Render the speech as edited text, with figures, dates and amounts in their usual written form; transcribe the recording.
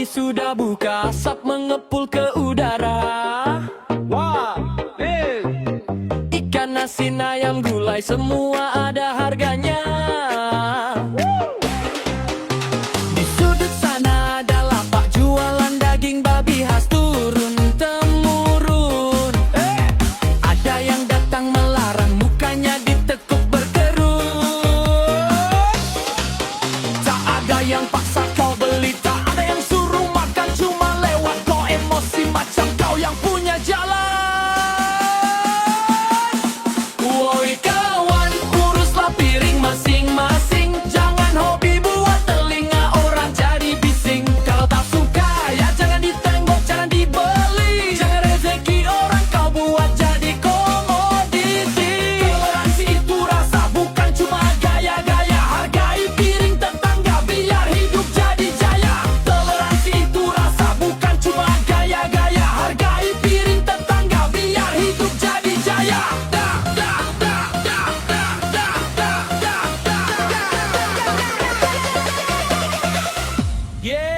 sudah buka, asap mengepul ke udara. Wah, Ikan asin, ayam gulai, semua ada harganya. Di sudut sana ada lapak jualan daging babi khas turun-temurun. Ada yang datang melarang, mukanya ditekuk berkerut. Tak ada yang paksa kau beli, tak ada yang suruh makan, cuma lewat kau emosi macam kau yang punya jalan. Woi kawan, uruslah piring masing-masing, jangan hobi buat telinga orang jadi bising. Kalau tak suka ya jangan ditengok, jangan dibeli, jangan rezeki orang kau buat jadi komoditi. Toleransi itu rasa, bukan cuma gaya-gaya. Hargai piring tetangga biar hidup jadi jaya. Toleransi itu rasa, bukan cuma gaya-gaya. Hargai piring tetangga biar hidup jadi jaya. Yeah.